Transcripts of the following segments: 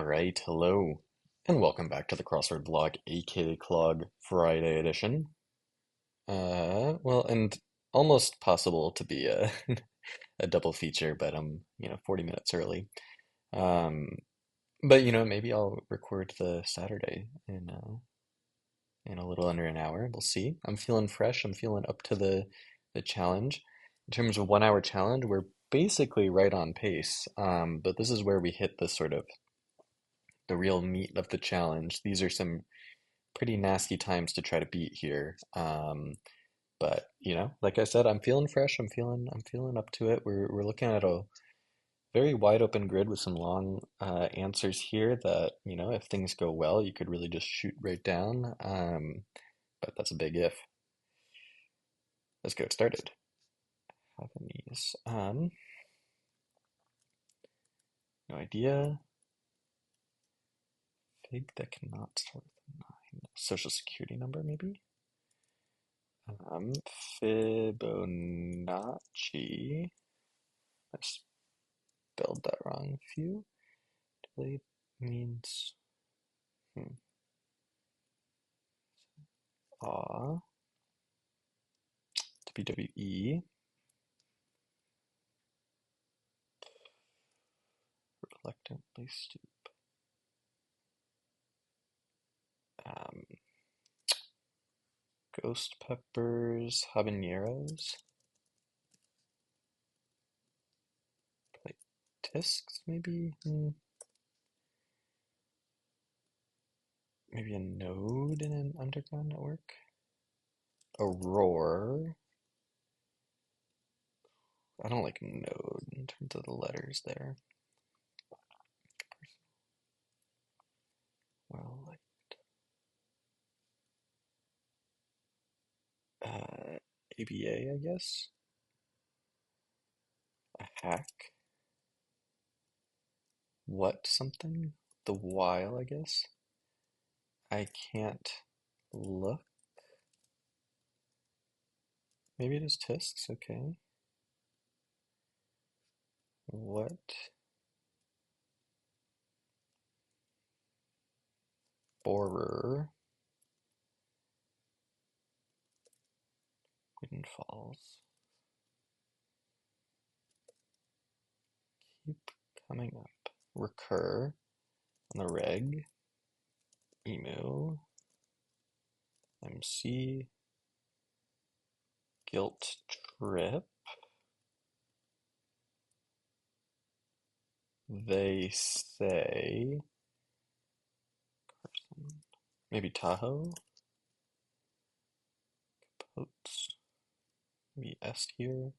Alright, hello, and welcome back to the Crossword vlog, aka Clog Friday edition. And almost possible to be a a double feature, but I'm 40 minutes early. Um, but maybe I'll record the Saturday in a little under an hour. We'll see. I'm feeling fresh. I'm feeling up to the challenge. In terms of 1 hour challenge, we're basically right on pace. But this is where we hit the sort of the real meat of the challenge. These are some pretty nasty times to try to beat here. But like I said, I'm feeling fresh. I'm feeling up to it. We're looking at a very wide open grid with some long answers here that, if things go well, you could really just shoot right down. But that's a big if. Let's get started. Japanese. No idea. Fig that cannot start with a 9. Social security number, maybe? Fibonacci. I spelled that wrong. Few. Delayed means hmm, aw. WWE. Reluctantly stoop. Um, Ghost peppers. Habaneros. Like tisks, maybe? Maybe a node in an underground network. A roar. I don't like node in terms of the letters there. Well, like ABA, I guess. A hack. What something? The while, I guess. I can't look. Maybe it is tisks, okay. What? Borer. Windfalls. Keep coming up. Recur on the reg. Emu. MC. Guilt trip. They say. Maybe Tahoe. Potes. Maybe S here.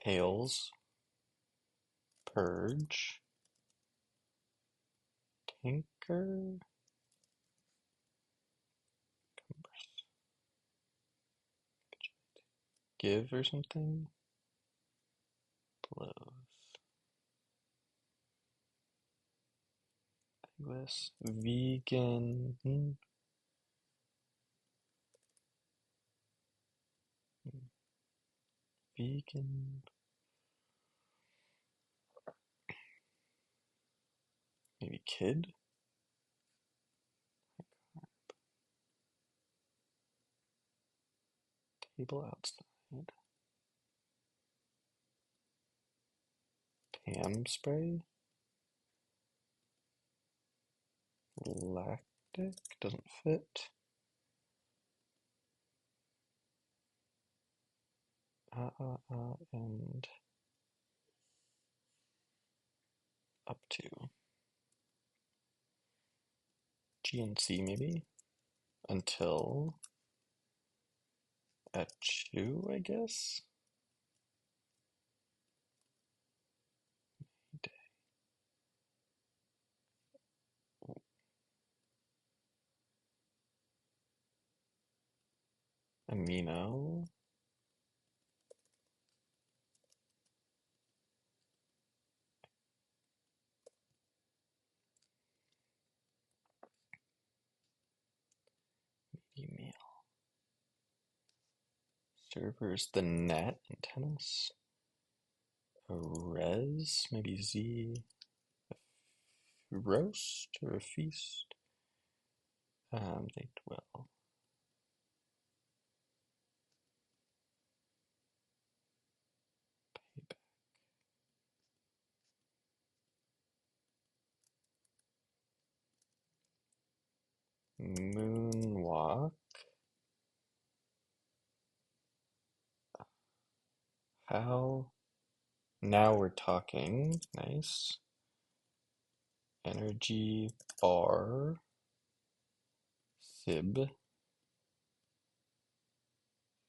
Pails. Purge. Tinker. Give or something. Blows. This vegan. Vegan. Maybe kid. Table outside. Pam spray. Lactic doesn't fit. And up to GNC maybe until at 2, I guess. Amino. Email. Servers, the net in tennis. A res, maybe Z. roast or a feast? They dwell. Moonwalk. How? Now we're talking. Nice. Energy bar. Sib.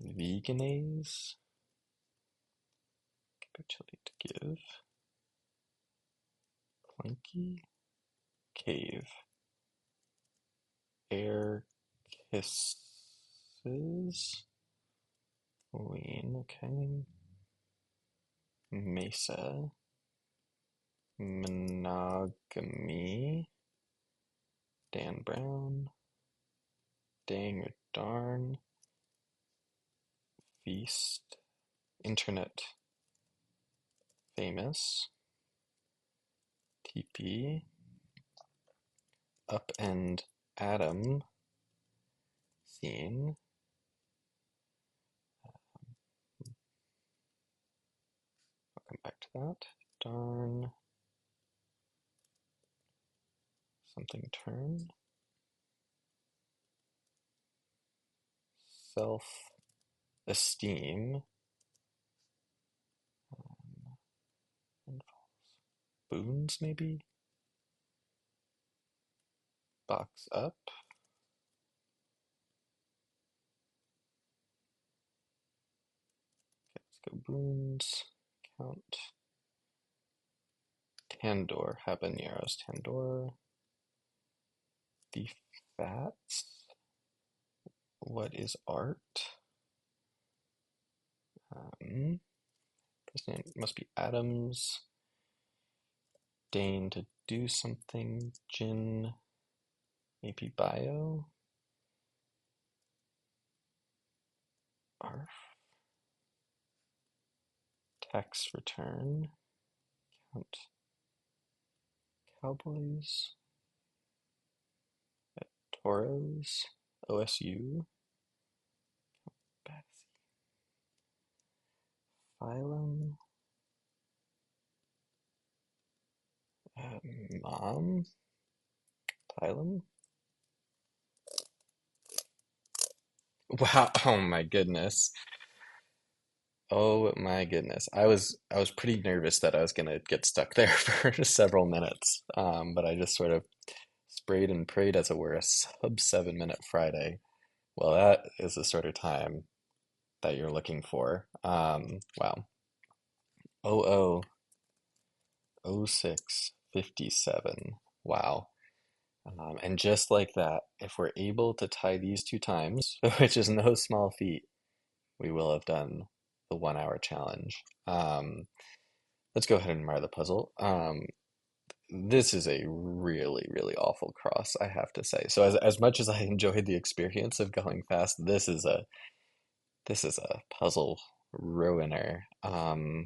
Veganese. Capitulate to give. Clunky. Cave. Air kisses. Lean. Okay. Mesa. Monogamy. Dan Brown. Dang or darn. Feast. Internet. Famous. TP. Upend Adam. Scene. I'll come back to that. Darn. Something turn. Self-esteem. Boons, maybe? Box up. Okay, let's go boons. Count. Tandor. Habaneros. Tandor. The fats. What is art? First name must be Adams. Deign to do something. Jin. Maybe bio. Arf. Tax return. Count. Cowboys. Toros. OSU. Batsy. Phylum. Mom. Phylum. Wow. Oh my goodness. Oh my goodness. I was pretty nervous that I was gonna get stuck there for several minutes. But I just sort of sprayed and prayed, as it were, a sub 7 minute Friday. Well, that is the sort of time that you're looking for. Wow. 000657. Wow. And just like that, if we're able to tie these two times, which is no small feat, we will have done the 1 hour challenge. Let's go ahead and mark the puzzle. This is a really, really awful cross, I have to say. So as much as I enjoyed the experience of going fast, this is a puzzle ruiner. I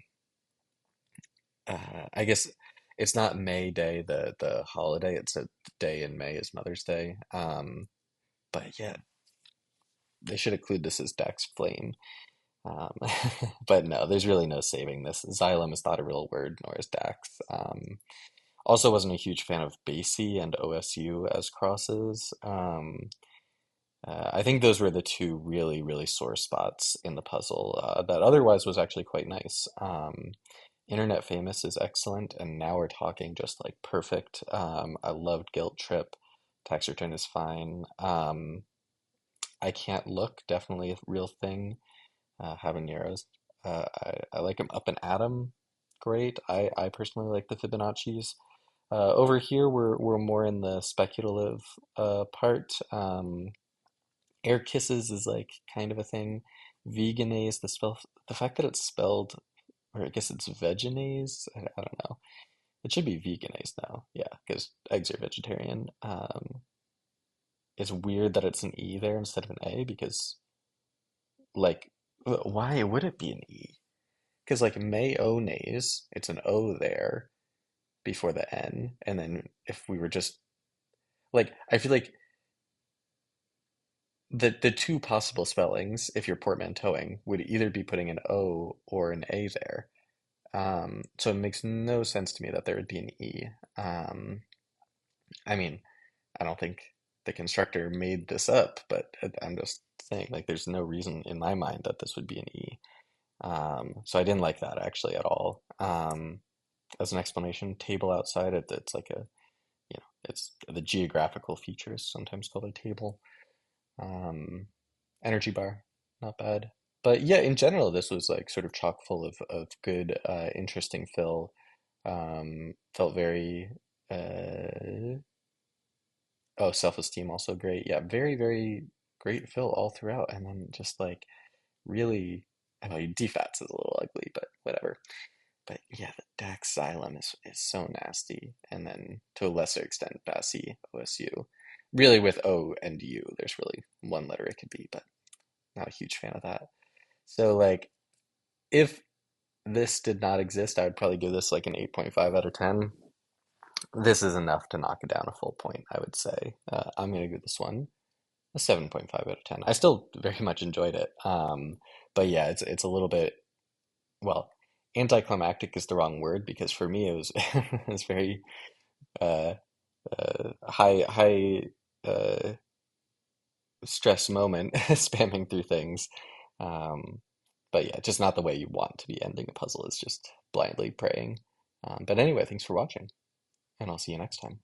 guess it's not May Day, the holiday. It's a day in May is Mother's Day. But yeah, they should include this as Dax Flame. Um, but no, there's really no saving this. Xylem is not a real word, nor is Dax. Also wasn't a huge fan of Basie and OSU as crosses. I think those were the two really, really sore spots in the puzzle. That otherwise was actually quite nice. Internet Famous is excellent, and now we're talking just like perfect. I loved Guilt Trip. Tax Return is fine. I Can't Look, definitely a real thing. Habaneros. I like him up and Atom. Great. I personally like the Fibonacci's. Over here, we're more in the speculative part. Air Kisses is like kind of a thing. Veganase, the fact that it's spelled, or I guess it's Veganase. I don't know. It should be Veganase now. Yeah, because eggs are vegetarian. It's weird that it's an E there instead of an A because, like, why would it be an E? Because like mayonnaise, it's an O there. before the N. And then if we were just like, I feel like the two possible spellings, if you're portmanteauing, would either be putting an O or an A there. So it makes no sense to me that there would be an E. Um, I mean, I don't think the constructor made this up, but I'm just saying, like, there's no reason in my mind that this would be an E. So I didn't like that actually at all. As an explanation, table outside, it's like a, it's the geographical features, sometimes called a table. Um, Energy bar, not bad. But yeah, in general, this was like sort of chock full of good, interesting fill. Felt very, oh, self-esteem also great. Yeah, very, very great fill all throughout. And then just like really, I know defats is a little ugly, but whatever. But yeah, the Dax Xylem is so nasty. And then to a lesser extent, Bassi OSU. Really with O and U, there's really one letter it could be, but not a huge fan of that. So like if this did not exist, I would probably give this like an 8.5 out of 10. This is enough to knock it down a full point, I would say. I'm gonna give this one a 7.5 out of 10. I still very much enjoyed it. But yeah, it's a little bit, well, anticlimactic is the wrong word because for me it was it was very uh, high uh, stress moment spamming through things. Um, but yeah, just not the way you want to be ending a puzzle is just blindly praying. But anyway, thanks for watching, and I'll see you next time.